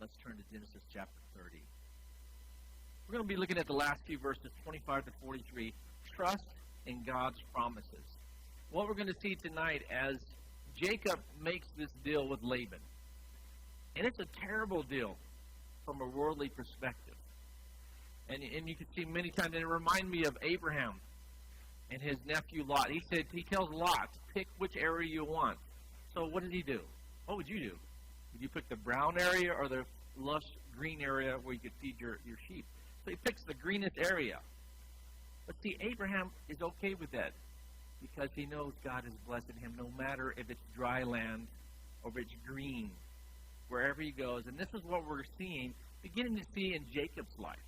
Let's turn to Genesis chapter 30. We're going to be looking at the last few verses, 25 to 43. Trust in God's promises. What we're going to see tonight as Jacob makes this deal with Laban. And it's a terrible deal from a worldly perspective. And you can see many times, and it reminds me of Abraham and his nephew Lot. He tells Lot, pick which area you want. So what did he do? What would you do? Would you pick the brown area or the lush green area where you could feed your sheep? So he picks the greenest area. But see, Abraham is okay with that because he knows God is blessing him no matter if it's dry land or if it's green, wherever he goes. And this is what we're beginning to see in Jacob's life,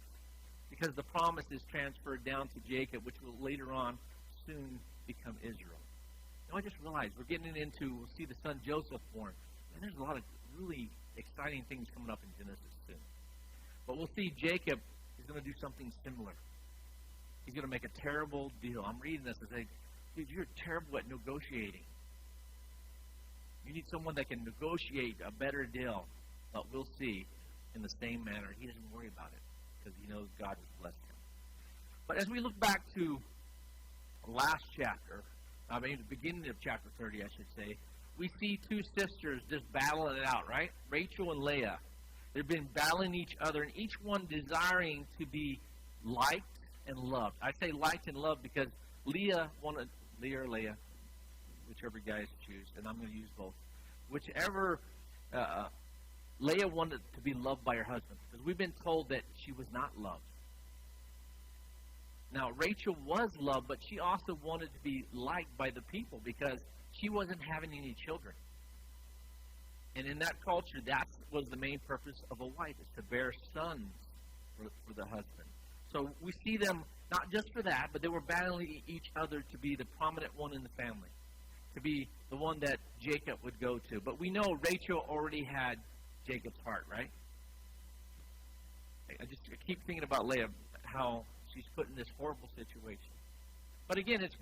because the promise is transferred down to Jacob, which will later on soon become Israel. Now I just realized we're getting we'll see the son Joseph born. And there's a lot of really exciting things coming up in Genesis soon. But we'll see Jacob is going to do something similar. He's going to make a terrible deal. I'm reading this and say, dude, you're terrible at negotiating. You need someone that can negotiate a better deal. But we'll see in the same manner. He doesn't worry about it because he knows God has blessed him. But as we look back to the last chapter, the beginning of chapter 30, I should say, we see two sisters just battling it out, right? Rachel and Leah. They've been battling each other, and each one desiring to be liked and loved. I say liked and loved because Leah or Leah, whichever you guys choose, and I'm going to use both. Whichever, Leah wanted to be loved by her husband, because we've been told that she was not loved. Now, Rachel was loved, but she also wanted to be liked by the people because she wasn't having any children. And in that culture, that was the main purpose of a wife, is to bear sons for the husband. So we see them not just for that, but they were battling each other to be the prominent one in the family, to be the one that Jacob would go to. But we know Rachel already had Jacob's heart, right? I keep thinking about Leah, how she's put in this horrible situation. But again, it's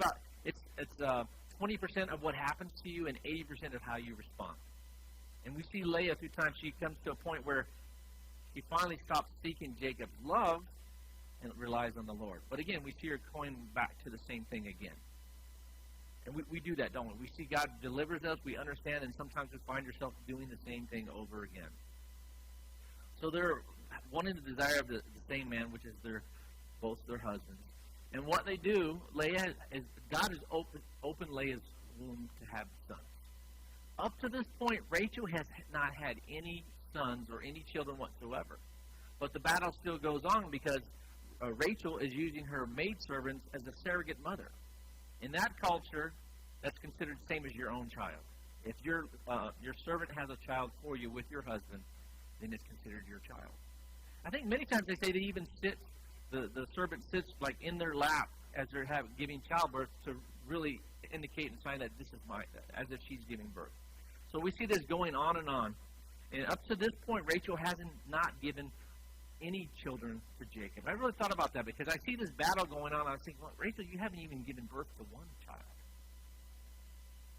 20% of what happens to you and 80% of how you respond. And we see Leah through time. She comes to a point where she finally stops seeking Jacob's love and relies on the Lord. But again, we see her going back to the same thing again. And we do that, don't we? We see God delivers us, we understand, and sometimes we find ourselves doing the same thing over again. So they're wanting the desire of the same man, which is both their husbands. And what they do, God has opened Leah's womb to have sons. Up to this point, Rachel has not had any sons or any children whatsoever. But the battle still goes on because Rachel is using her maidservants as a surrogate mother. In that culture, that's considered the same as your own child. If your servant has a child for you with your husband, then it's considered your child. I think many times they say they even sit, the servant sits like in their lap as they're giving childbirth to really indicate and sign that this is as if she's giving birth. So we see this going on. And up to this point, Rachel hasn't not given any children to Jacob. I really thought about that because I see this battle going on. I was thinking, well, Rachel, you haven't even given birth to one child.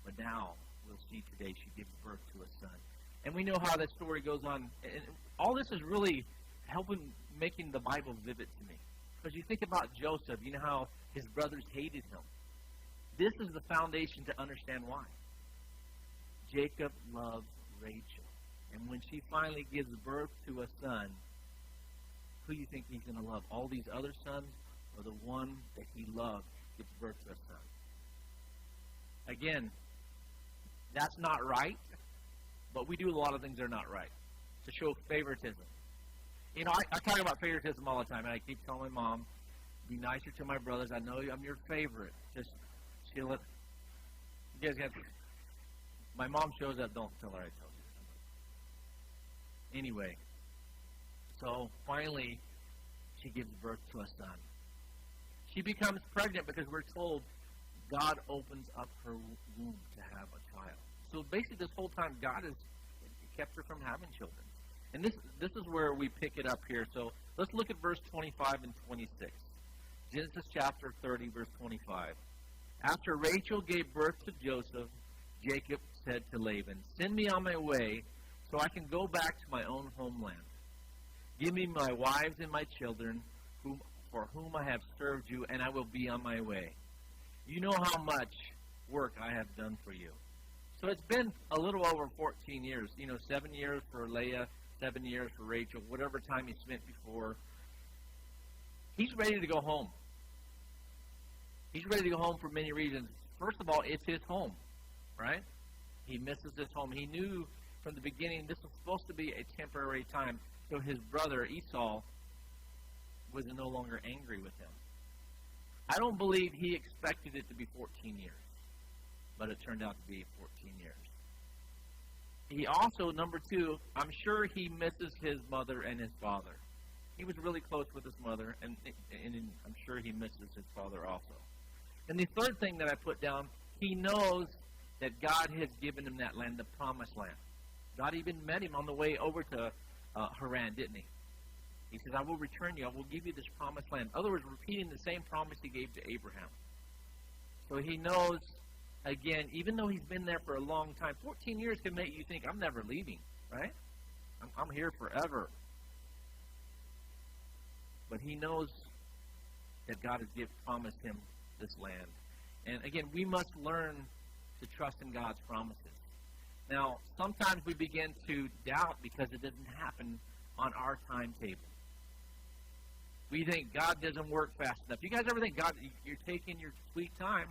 But now, we'll see today, she gives birth to a son. And we know how that story goes on. And all this is really making the Bible vivid to me. Because you think about Joseph, you know how his brothers hated him. This is the foundation to understand why. Jacob loves Rachel. And when she finally gives birth to a son, who do you think he's going to love? All these other sons, or the one that he loved gives birth to a son? Again, that's not right, but we do a lot of things that are not right to show favoritism. You know, I talk about favoritism all the time, and I keep telling my mom, be nicer to my brothers. I know I'm your favorite. Just chill it. You guys my mom shows up, don't tell her I told you. Anyway, so finally, she gives birth to a son. She becomes pregnant because we're told God opens up her womb to have a child. So basically this whole time, God has kept her from having children. And this is where we pick it up here. So let's look at verse 25 and 26. Genesis chapter 30, verse 25. After Rachel gave birth to Joseph, Jacob said to Laban, send me on my way, so I can go back to my own homeland. Give me my wives and my children, for whom I have served you, and I will be on my way. You know how much work I have done for you." So it's been a little over 14 years. 7 years for Leah, 7 years for Rachel, whatever time he spent before. He's ready to go home. He's ready to go home for many reasons. First of all, it's his home, right? He misses his home. He knew from the beginning this was supposed to be a temporary time, so his brother Esau was no longer angry with him. I don't believe he expected it to be 14 years, but it turned out to be 14 years. He also, number two, I'm sure he misses his mother and his father. He was really close with his mother, and I'm sure he misses his father also. And the third thing that I put down, he knows that God has given him that land, the promised land. God even met him on the way over to Haran, didn't he? He says, "I will return you. I will give you this promised land." In other words, repeating the same promise he gave to Abraham. So he knows, again, even though he's been there for a long time, 14 years can make you think, I'm never leaving, right? I'm here forever. But he knows that God has promised him this land. And again, we must learn to trust in God's promises. Now, sometimes we begin to doubt because it doesn't happen on our timetable. We think God doesn't work fast enough. You guys ever think, God, you're taking your sweet time?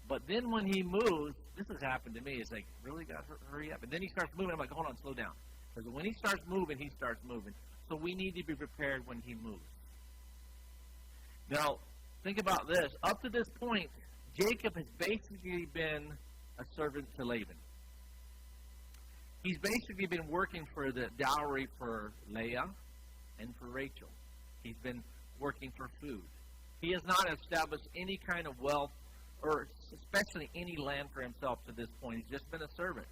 But then when he moves, this has happened to me. It's like, really, God, hurry up. And then he starts moving. I'm like, hold on, slow down. Because when he starts moving, he starts moving. So we need to be prepared when he moves. Now, think about this. Up to this point, Jacob has basically been a servant to Laban. He's basically been working for the dowry for Leah and for Rachel. He's been working for food. He has not established any kind of wealth or especially any land for himself to this point. He's just been a servant.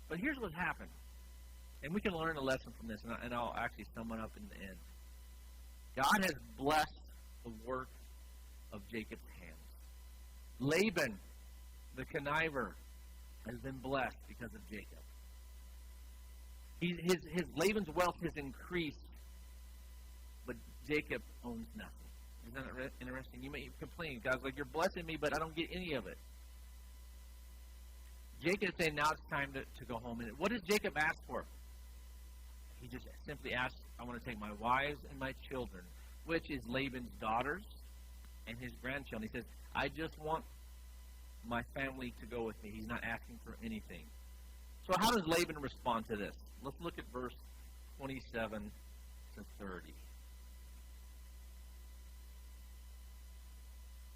But here's what happened. And we can learn a lesson from this, and I'll actually sum it up in the end. God has blessed the work of Jacob's hands. Laban, the conniver, has been blessed because of Jacob. His Laban's wealth has increased, but Jacob owns nothing. Isn't that interesting? You may complain. God's like, you're blessing me, but I don't get any of it. Jacob said, now it's time to go home. And what does Jacob ask for? He just simply asks, I want to take my wives and my children, which is Laban's daughters and his grandchildren. He says, I just want my family to go with me. He's not asking for anything. So how does Laban respond to this? Let's look at verse 27 to 30.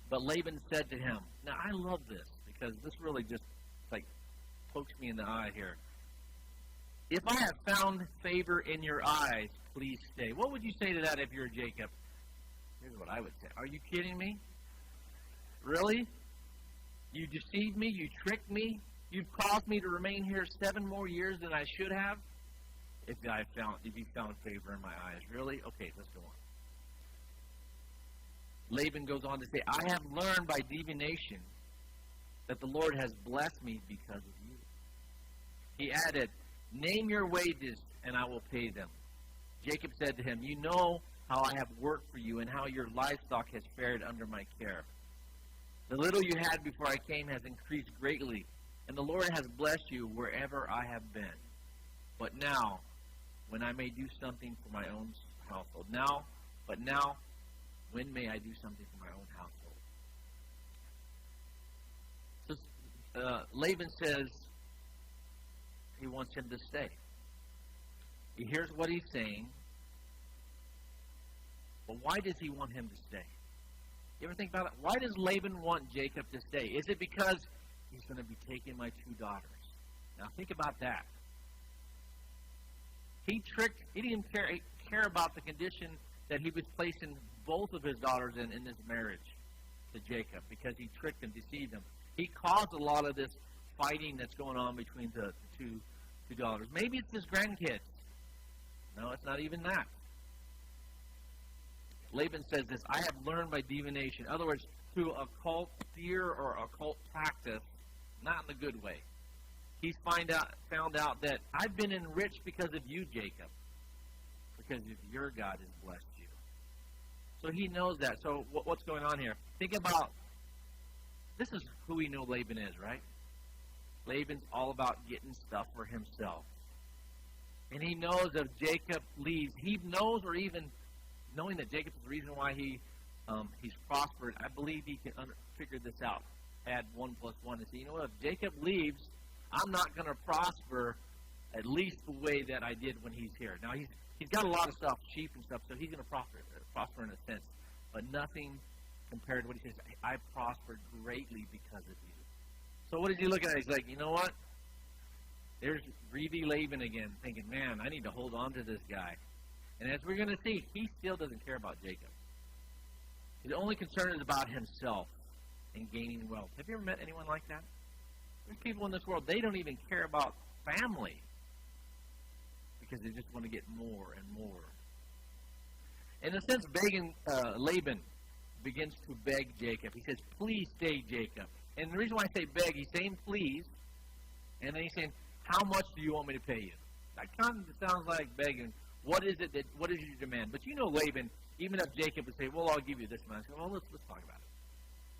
But Laban said to him, now I love this because this really just like pokes me in the eye here. If I have found favor in your eyes, please stay. What would you say to that if you're Jacob? Here's what I would say. Are you kidding me? Really? You deceived me? You tricked me? You've caused me to remain here 7 more years than I should have? If you found favor in my eyes. Really? Okay, let's go on. Laban goes on to say, I have learned by divination that the Lord has blessed me because of you. He added, name your wages and I will pay them. Jacob said to him, you know how I have worked for you and how your livestock has fared under my care. The little you had before I came has increased greatly, and the Lord has blessed you wherever I have been. But now, when I may do something for my own household. Now, when may I do something for my own household? So, Laban says he wants him to stay. Here's what he's saying. But why does he want him to stay? You ever think about it? Why does Laban want Jacob to stay? Is it because he's going to be taking my 2 daughters? Now think about that. He didn't care about the condition that he was placing both of his daughters in this marriage to Jacob because he tricked and deceived them. He caused a lot of this fighting that's going on between the two daughters. Maybe it's his grandkids. No, it's not even that. Laban says this, I have learned by divination. In other words, through occult fear or occult practice, not in the good way. he's found out that I've been enriched because of you, Jacob, because of your God has blessed you. So he knows that. So what's going on here? Think about, this is who we know Laban is, right? Laban's all about getting stuff for himself. And he knows if Jacob leaves, he knows, or even knowing that Jacob's the reason why he's prospered, I believe he can figure this out. Add 1 plus 1 and say, you know what, if Jacob leaves, I'm not going to prosper at least the way that I did when he's here. Now, he's got a lot of stuff, sheep and stuff, so he's going to prosper in a sense. But nothing compared to what he says, I prospered greatly because of you. So what is he looking at? He's like, you know what? There's greedy Laban again, thinking, man, I need to hold on to this guy. And as we're going to see, he still doesn't care about Jacob. His only concern is about himself and gaining wealth. Have you ever met anyone like that? There's people in this world, they don't even care about family because they just want to get more and more. In a sense, Laban begins to beg Jacob. He says, please stay, Jacob. And the reason why I say beg, he's saying please, and then he's saying, how much do you want me to pay you? That kind of sounds like begging. What is your demand? But you know Laban, even if Jacob would say, well, I'll give you this amount, well, let's talk about it.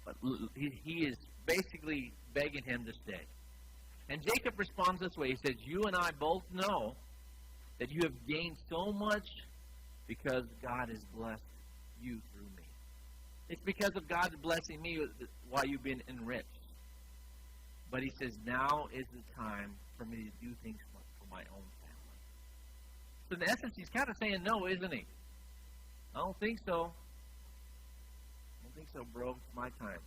But he is basically begging him to stay. And Jacob responds this way. He says, you and I both know that you have gained so much because God has blessed you through me. It's because of God's blessing me why you've been enriched. But he says, now is the time for me to do things for my own family. So in essence, he's kind of saying no, isn't he? I don't think so. I don't think so, bro. It's my time.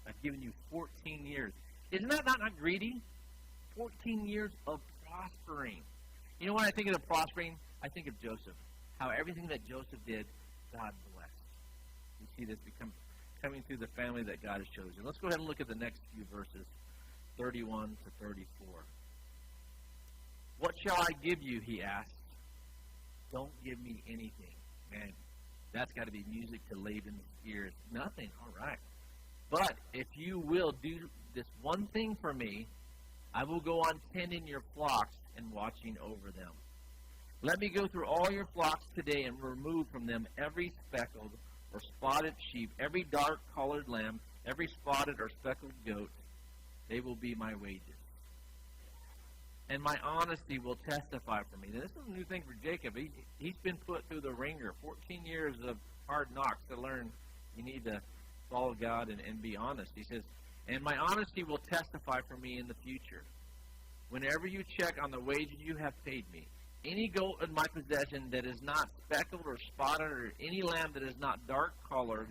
I've given you 14 years. Isn't that not greedy? 14 years of prospering. You know, when I think of the prospering, I think of Joseph. How everything that Joseph did, God blessed. You see this coming through the family that God has chosen. Let's go ahead and look at the next few verses, 31 to 34. What shall I give you, he asked. Don't give me anything. Man, that's got to be music to Laban's ears. Nothing. All right. But if you will do this one thing for me, I will go on tending your flocks and watching over them. Let me go through all your flocks today and remove from them every speckled or spotted sheep, every dark-colored lamb, every spotted or speckled goat. They will be my wages. And my honesty will testify for me. Now, this is a new thing for Jacob. He's been put through the ringer. 14 years of hard knocks to learn you need to follow God and be honest. He says, and my honesty will testify for me in the future. Whenever you check on the wages you have paid me, any goat in my possession that is not speckled or spotted, or any lamb that is not dark-colored,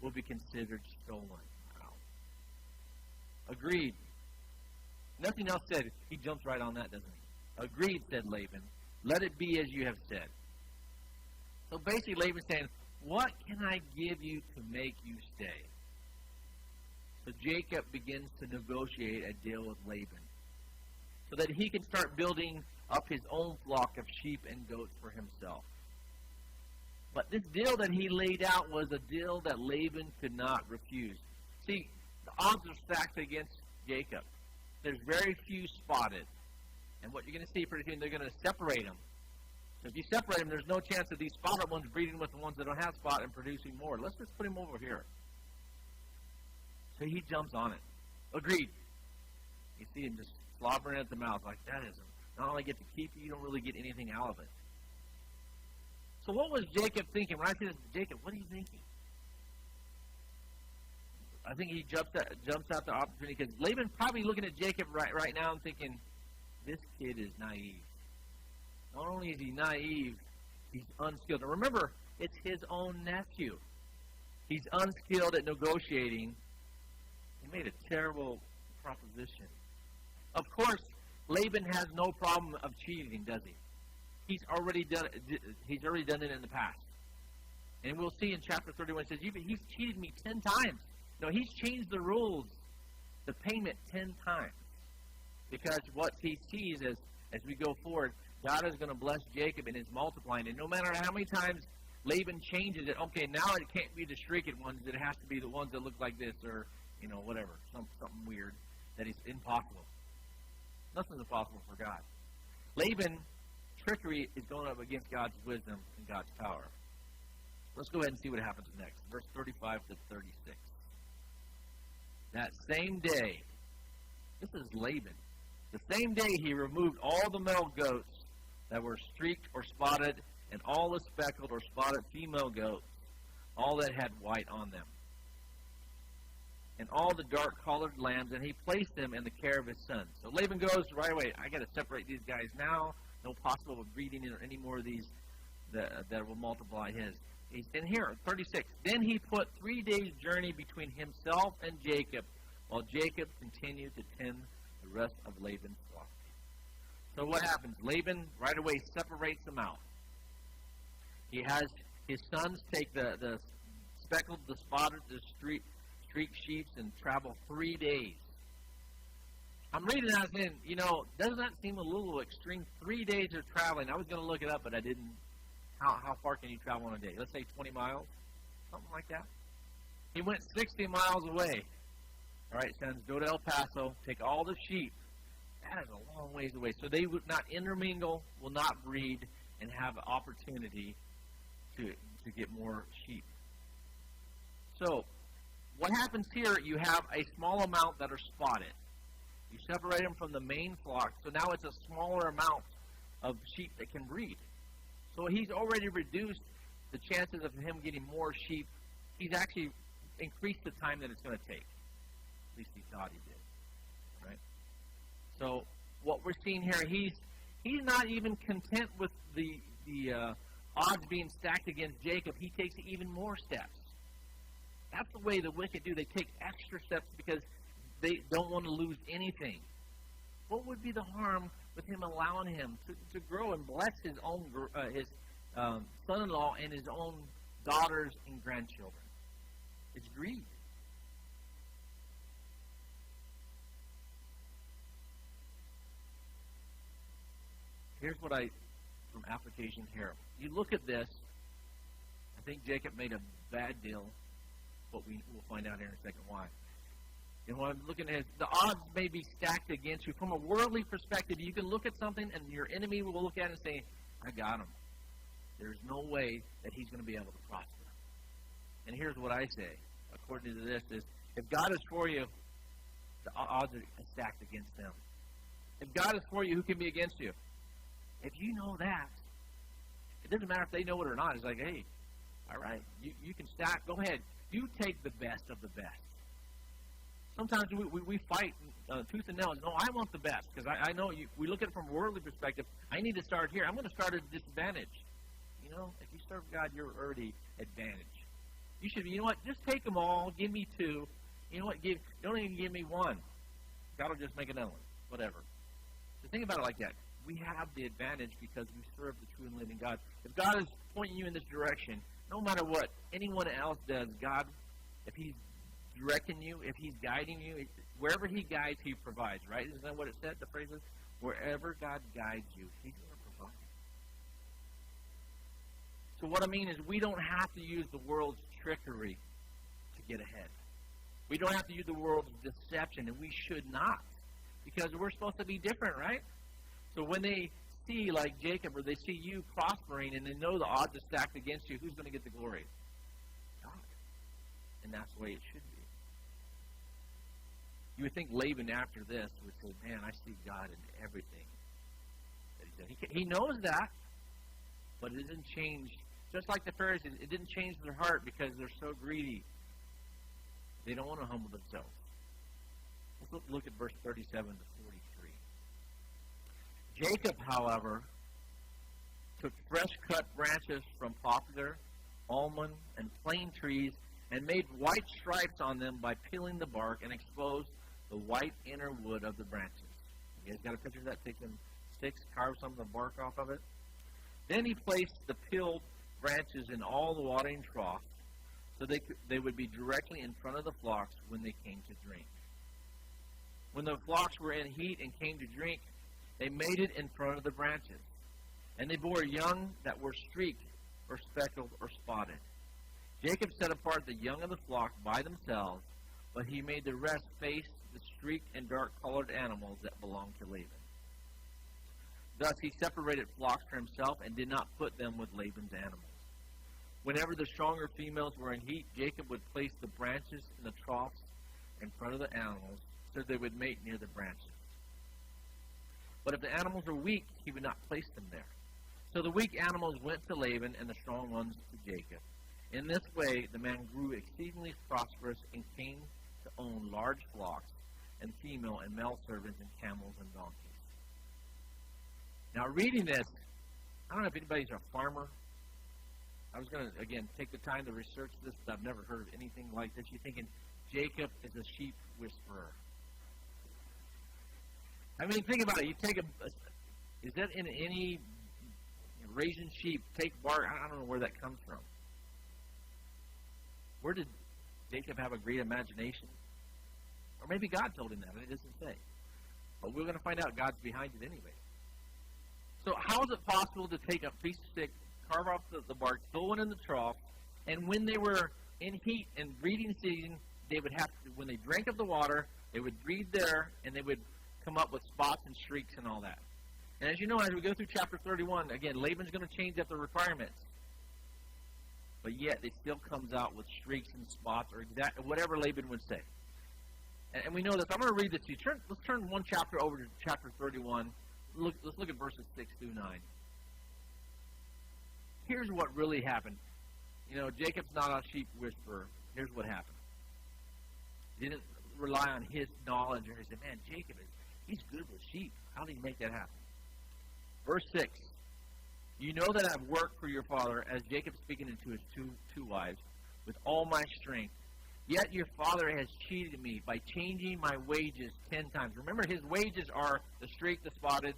will be considered stolen. Wow. Agreed. Nothing else said. He jumps right on that, doesn't he? Agreed, said Laban. Let it be as you have said. So basically Laban's saying, what can I give you to make you stay? So Jacob begins to negotiate a deal with Laban so that he can start building up his own flock of sheep and goats for himself. But this deal that he laid out was a deal that Laban could not refuse. See, the odds are stacked against Jacob. There's very few spotted. And what you're going to see pretty soon, they're going to separate them. So if you separate them, there's no chance of these spotted ones breeding with the ones that don't have spot and producing more. Let's just put him over here. So he jumps on it. Agreed. You see him just slobbering at the mouth like that is not only get to keep you, you don't really get anything out of it. So what was Jacob thinking? When I say this to Jacob, what are you thinking? I think he jumps out the opportunity because Laban probably looking at Jacob right now and thinking, this kid is naive. Not only is he naive, he's unskilled. And remember, it's his own nephew. He's unskilled at negotiating. He made a terrible proposition. Of course, Laban has no problem of cheating, does he? He's already done it. He's already done it in the past. And we'll see in chapter 31, it says, he's cheated me 10 times. No, he's changed the rules, the payment 10 times. Because what he sees as we go forward, God is going to bless Jacob and is multiplying. And no matter how many times Laban changes it, okay, now it can't be the streaked ones. It has to be the ones that look like this or, whatever, something weird that is impossible. Nothing's impossible for God. Laban, trickery is going up against God's wisdom and God's power. Let's go ahead and see what happens next. Verse 35 to 36. That same day, this is Laban. The same day he removed all the male goats that were streaked or spotted, and all the speckled or spotted female goats, all that had white on them, and all the dark-colored lambs, and he placed them in the care of his sons. So Laban goes right away. I got to separate these guys now. No possible breeding or any more of these that will multiply his. He's in here, 36. Then he put 3 days' journey between himself and Jacob, while Jacob continued to tend the rest of Laban's flock. So what happens? Laban right away separates them out. He has his sons take the speckled, the spotted, the streaked sheep and travel 3 days. I'm reading that and doesn't that seem a little extreme? 3 days of traveling. I was going to look it up, but I didn't. How far can you travel in a day? Let's say 20 miles, something like that. He went 60 miles away. All right, sons, go to El Paso, take all the sheep. That is a long ways away. So they would not intermingle, will not breed, and have opportunity to get more sheep. So what happens here, you have a small amount that are spotted. You separate them from the main flock, so now it's a smaller amount of sheep that can breed. So he's already reduced the chances of him getting more sheep. He's actually increased the time that it's going to take. At least he thought he did. Right? So what we're seeing here, he's not even content with the odds being stacked against Jacob. He takes even more steps. That's the way the wicked do. They take extra steps because they don't want to lose anything. What would be the harm with him allowing him to grow and bless his own son-in-law and his own daughters and grandchildren? It's greed. Here's what from application here. You look at this, I think Jacob made a bad deal, but we'll find out here in a second why. And what I'm looking at, the odds may be stacked against you. From a worldly perspective, you can look at something and your enemy will look at it and say, I got him. There's no way that he's going to be able to prosper. And here's what I say, according to this, is if God is for you, the odds are stacked against them. If God is for you, who can be against you? If you know that, it doesn't matter if they know it or not. It's like, hey, all right, you can stack. Go ahead. You take the best of the best. Sometimes we fight tooth and nail. No, I want the best because I know we look at it from a worldly perspective. I need to start here. I'm going to start at a disadvantage. If you serve God, you're already advantaged. You should be, just take them all. Give me two. Don't even give me one. God will just make another one. Whatever. So think about it like that. We have the advantage because we serve the true and living God. If God is pointing you in this direction, no matter what anyone else does, God, if He's directing you, if He's guiding you, wherever He guides, He provides, right? Isn't that what it said, the phrase is? Wherever God guides you, He's going to provide. So what I mean is we don't have to use the world's trickery to get ahead. We don't have to use the world's deception, and we should not, because we're supposed to be different, right? So when they see, like Jacob, or they see you prospering, and they know the odds are stacked against you, who's going to get the glory? God. And that's the way it should be. You would think Laban after this would say, man, I see God in everything that he does. He knows that, but it didn't change. Just like the Pharisees, it didn't change their heart because they're so greedy. They don't want to humble themselves. Let's look at verse 37 to 43. Jacob, however, took fresh-cut branches from poplar, almond, and plane trees and made white stripes on them by peeling the bark and exposed the white inner wood of the branches. You guys got a picture of that? Take them sticks, carve some of the bark off of it. Then he placed the peeled branches in all the watering troughs so they would be directly in front of the flocks when they came to drink. When the flocks were in heat and came to drink, they made it in front of the branches. And they bore young that were streaked or speckled or spotted. Jacob set apart the young of the flock by themselves, but he made the rest face the streaked and dark-colored animals that belonged to Laban. Thus he separated flocks for himself and did not put them with Laban's animals. Whenever the stronger females were in heat, Jacob would place the branches in the troughs in front of the animals so they would mate near the branches. But if the animals were weak, he would not place them there. So the weak animals went to Laban and the strong ones to Jacob. In this way, the man grew exceedingly prosperous and came to own large flocks and female and male servants and camels and donkeys. Now, reading this, I don't know if anybody's a farmer. I was going to, again, take the time to research this, but I've never heard of anything like this. You're thinking, Jacob is a sheep whisperer. I mean, think about it. You take is that in any raising sheep, take bark? I don't know where that comes from. Where did Jacob have a great imagination? Or maybe God told him that. It doesn't say. But we're going to find out God's behind it anyway. So how is it possible to take a piece of stick, carve off the bark, throw it in the trough, and when they were in heat and breeding season, they would have to, when they drank of the water, they would breed there, and they would come up with spots and streaks and all that. And as you know, as we go through chapter 31, again, Laban's going to change up the requirements. But yet, it still comes out with streaks and spots or whatever Laban would say. And we know this. I'm going to read this to you. Let's turn one chapter over to chapter 31. Let's look at verses 6 through 9. Here's what really happened. You know, Jacob's not a sheep whisperer. Here's what happened. He didn't rely on his knowledge. Or he said, man, Jacob, he's good with sheep. How did he make that happen? Verse 6. You know that I've worked for your father, as Jacob speaking into his two wives, with all my strength. Yet your father has cheated me by changing my wages 10 times. Remember, his wages are the streaked, the spotted,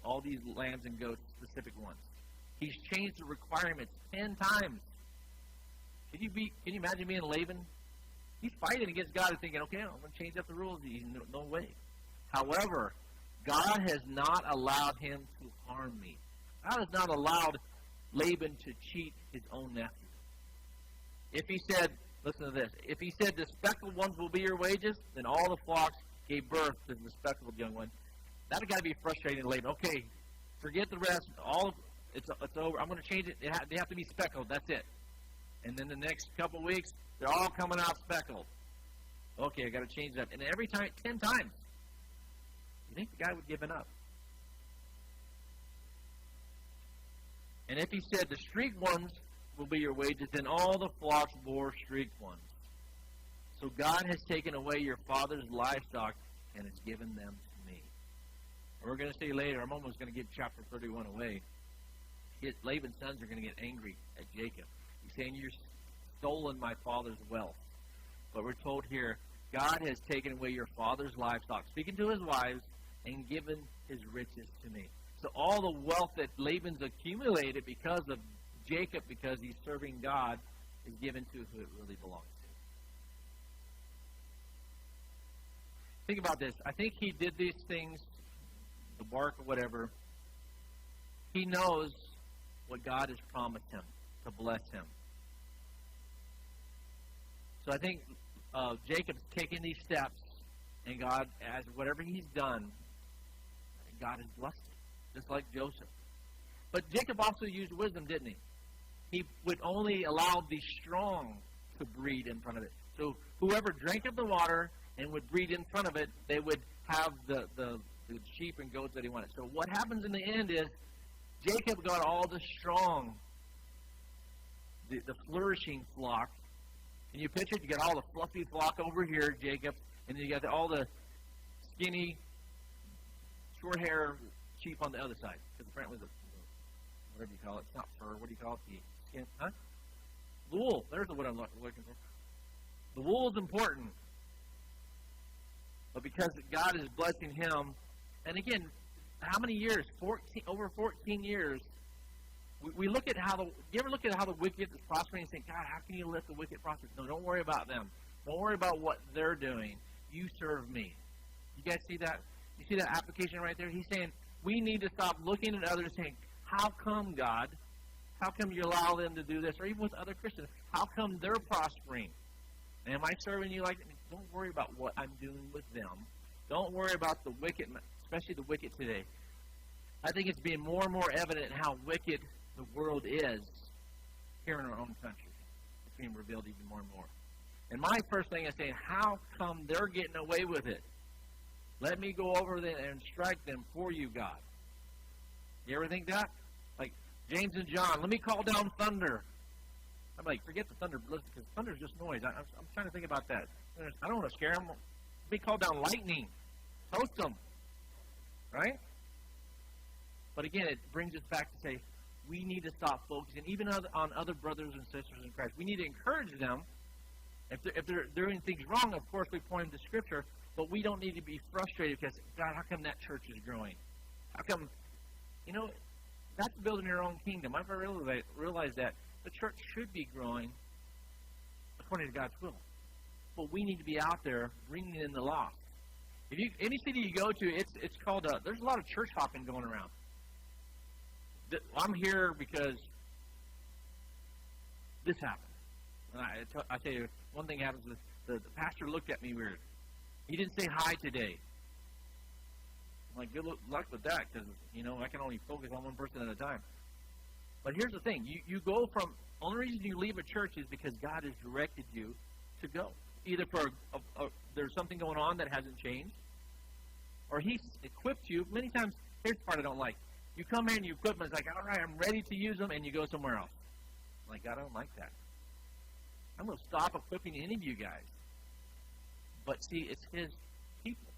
all these lambs and goats, specific ones. He's changed the requirements 10 times. Can you imagine being Laban? He's fighting against God and thinking, okay, I'm going to change up the rules. No way. However, God has not allowed him to harm me. God has not allowed Laban to cheat his own nephew. If he said, listen to this, if he said the speckled ones will be your wages, then all the flocks gave birth to the speckled young one. That's got to be frustrating to Laban. Okay, forget the rest. It's over. I'm going to change it. They have to be speckled. That's it. And then the next couple of weeks, they're all coming out speckled. Okay, I got to change that. And every time, 10 times. You think the guy would give it up? And if he said the streaked ones will be your wages, then all the flocks bore streaked ones. So God has taken away your father's livestock and has given them to me. And we're going to see later, I'm almost going to give chapter 31 away. Laban's sons are going to get angry at Jacob. He's saying, you're stolen my father's wealth. But we're told here, God has taken away your father's livestock, speaking to his wives, and given his riches to me. So all the wealth that Laban's accumulated because of Jacob, because he's serving God, is given to who it really belongs to. Think about this. I think he did these things, the bark or whatever. He knows what God has promised him to bless him. So I think Jacob's taking these steps, and God, as whatever he's done, God has blessed him, just like Joseph. But Jacob also used wisdom, didn't he? He would only allow the strong to breed in front of it. So whoever drank of the water and would breed in front of it, they would have the sheep and goats that he wanted. So what happens in the end is Jacob got all the strong, the flourishing flock. Can you picture it? You got all the fluffy flock over here, Jacob, and then you got all the skinny, short hair sheep on the other side. Because apparently whatever you call it, it's not fur. What do you call it? The skin? Huh? The wool. There's what I'm looking for. The wool is important. But because God is blessing him, and again, how many years? Over 14 years. We look at you ever look at how the wicked is prospering and think, God, how can you let the wicked prosper? No, don't worry about them. Don't worry about what they're doing. You serve me. You guys see that? You see that application right there? He's saying, we need to stop looking at others saying, how come, God? How come you allow them to do this? Or even with other Christians, how come they're prospering? And am I serving you like that? Don't worry about what I'm doing with them. Don't worry about the wicked, especially the wicked today. I think it's being more and more evident how wicked the world is here in our own country. It's being revealed even more and more. And my first thing is saying, how come they're getting away with it? Let me go over there and strike them for you, God. You ever think that? Like James and John, let me call down thunder. I'm like, forget the thunder, because thunder's just noise. I'm trying to think about that. I don't want to scare them. Let me call down lightning. Toast them. Right? But again, it brings us back to say, we need to stop focusing, even on other brothers and sisters in Christ. We need to encourage them. If they're doing things wrong, of course, we point them to Scripture, but we don't need to be frustrated because, God, how come that church is growing? How come, that's building your own kingdom. I've realized that the church should be growing according to God's will. But we need to be out there bringing in the lost. Any city you go to, it's called there's a lot of church hopping going around. I'm here because this happened. And I tell you, one thing happens is the pastor looked at me weird. He didn't say hi today. I'm like, good luck with that, because, I can only focus on one person at a time. But here's the thing. You go from, only reason you leave a church is because God has directed you to go. Either for there's something going on that hasn't changed, or He's equipped you. Many times, here's the part I don't like. You come in, you equip them, it's like, all right, I'm ready to use them, and you go somewhere else. I'm like, God, I don't like that. I'm going to stop equipping any of you guys. But see, it's His people.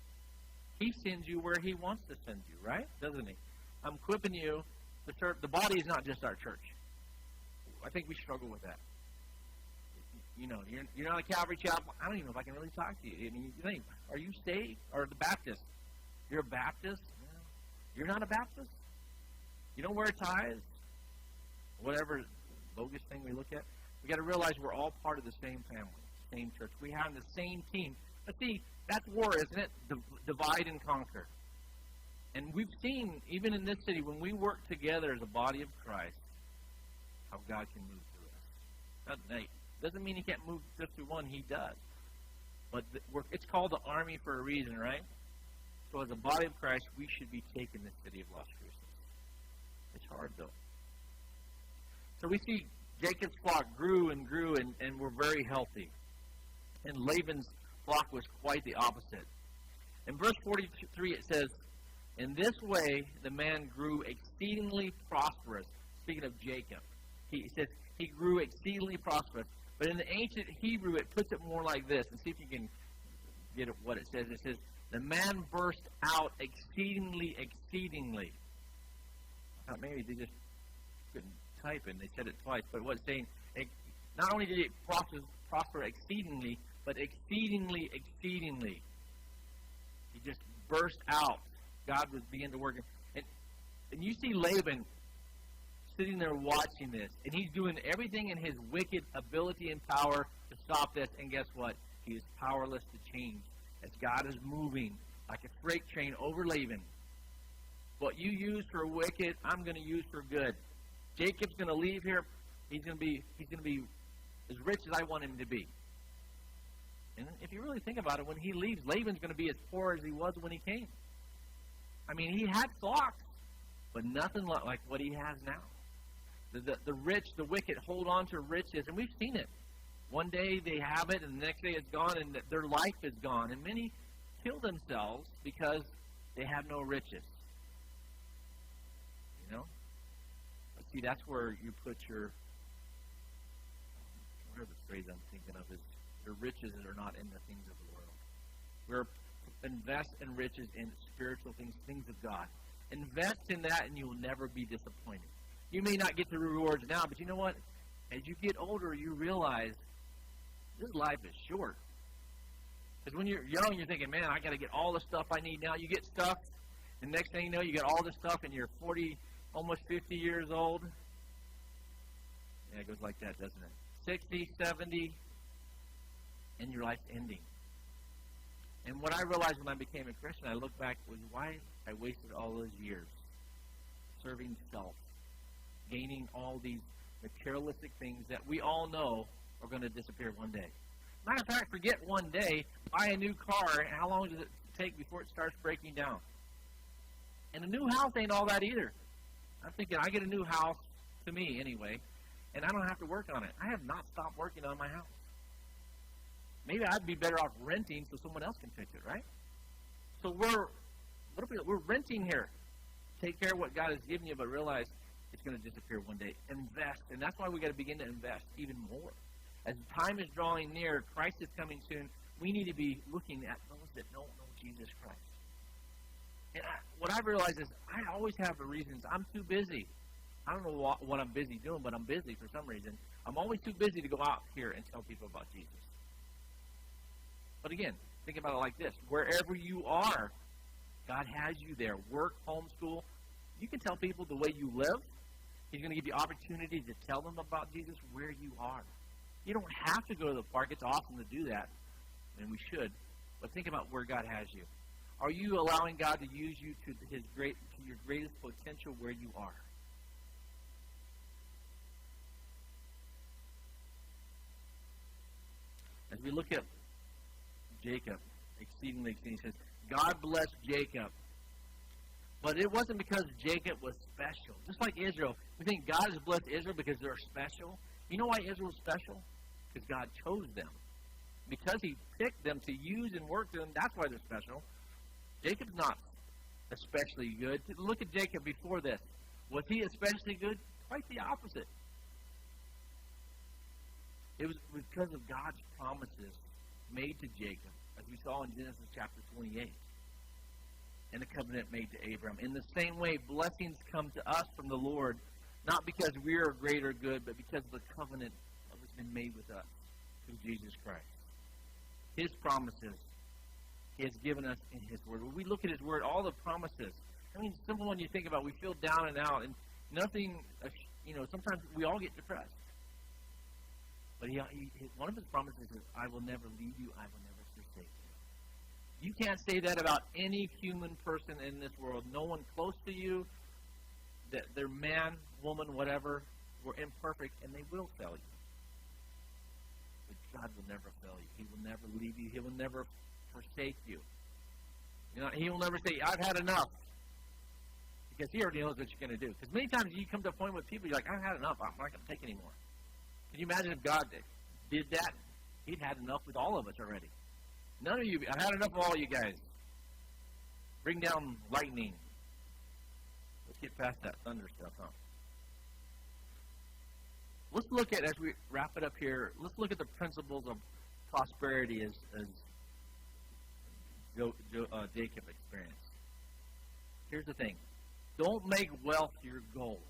He sends you where He wants to send you, right? Doesn't He? I'm equipping you to serve. The body is not just our church. I think we struggle with that. You're not a Calvary Chapel. I don't even know if I can really talk to you. I mean, you think, are you saved? Or the Baptist? You're a Baptist? You're not a Baptist? You don't wear ties? Whatever bogus thing we look at. We got to realize we're all part of the same family, same church. We have the same team. But see, that's war, isn't it? Divide and conquer. And we've seen, even in this city, when we work together as a body of Christ, how God can move through us. Now, doesn't mean He can't move just through one. He does. But it's called the army for a reason, right? So as a body of Christ, we should be taking this city of Las Cruces. It's hard, though. So we see Jacob's flock grew and grew and were very healthy. And Laban's flock was quite the opposite. In verse 43, it says, in this way the man grew exceedingly prosperous. Speaking of Jacob, he says he grew exceedingly prosperous. But in the ancient Hebrew, it puts it more like this. And see if you can get what it says. It says, the man burst out exceedingly, exceedingly. I thought maybe they just couldn't type it. They said it twice. But what it's saying, not only did it prosper exceedingly, but exceedingly, exceedingly. He just burst out. God was beginning to work. And you see Laban sitting there watching this. And he's doing everything in his wicked ability and power to stop this. And guess what? He is powerless to change. As God is moving like a freight train over Laban. What you use for wicked, I'm going to use for good. Jacob's going to leave here. He's going to be as rich as I want him to be. And if you really think about it, when he leaves, Laban's going to be as poor as he was when he came. I mean, he had flocks, but nothing like what he has now. The rich, the wicked hold on to riches, and we've seen it. One day they have it, and the next day it's gone, and their life is gone. And many kill themselves because they have no riches. But see, that's where you put your, whatever the phrase I'm thinking of is, your riches are not in the things of the world. Invest in riches in spiritual things, things of God. Invest in that, and you will never be disappointed. You may not get the rewards now, but you know what? As you get older, you realize this life is short. Because when you're young, you're thinking, man, I got to get all the stuff I need now. You get stuff, and next thing you know, you get all this stuff, and you're 40, almost 50 years old. Yeah, it goes like that, doesn't it? 60, 70, and your life's ending. And what I realized when I became a Christian, I look back, was why I wasted all those years serving self, gaining all these materialistic things that we all know are going to disappear one day. Matter of fact, forget one day, buy a new car, and how long does it take before it starts breaking down? And a new house ain't all that either. I'm thinking I get a new house, to me anyway, and I don't have to work on it. I have not stopped working on my house. Maybe I'd be better off renting so someone else can fix it, right? So we're renting here. Take care of what God has given you, but realize it's going to disappear one day. Invest, and that's why we got to begin to invest even more. As time is drawing near, Christ is coming soon. We need to be looking at those that don't know Jesus Christ. And what I've realized is I always have the reasons. I'm too busy. I don't know what I'm busy doing, but I'm busy for some reason. I'm always too busy to go out here and tell people about Jesus. But again, think about it like this. Wherever you are, God has you there. Work, homeschool. You can tell people the way you live. He's going to give you opportunity to tell them about Jesus where you are. You don't have to go to the park. It's awesome to do that, and we should. But think about where God has you. Are you allowing God to use you to your greatest potential where you are? As we look at Jacob, exceedingly, he says, God blessed Jacob. But it wasn't because Jacob was special. Just like Israel, we think God has blessed Israel because they're special. You know why Israel is special? Because God chose them. Because he picked them to use and work them, that's why they're special. Jacob's not especially good. Look at Jacob before this. Was he especially good? Quite the opposite. It was because of God's promises made to Jacob, as we saw in Genesis chapter 28, and the covenant made to Abram. In the same way, blessings come to us from the Lord, not because we are great or good, but because of the covenant that has been made with us through Jesus Christ. His promises He has given us in His Word. When we look at His Word, all the promises, I mean, simple one you think about, we feel down and out, and nothing, sometimes we all get depressed. But one of His promises is, I will never leave you, I will never forsake you. You can't say that about any human person in this world. No one close to you, that they're man, woman, whatever, we're imperfect, and they will fail you. But God will never fail you. He will never leave you. He will never forsake you. He will never say, I've had enough. Because He already knows what you're going to do. Because many times you come to a point with people, you're like, I've had enough. I'm not going to take anymore. Can you imagine if God did that? He'd had enough with all of us already. None of you, I've had enough of all you guys. Bring down lightning. Let's get past that thunder stuff, huh? Let's look at, as we wrap it up here, let's look at the principles of prosperity as Jacob experienced. Here's the thing. Don't make wealth your goal.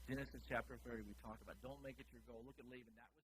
Genesis chapter 30, we talk about don't make it your goal. Look at Laban. That was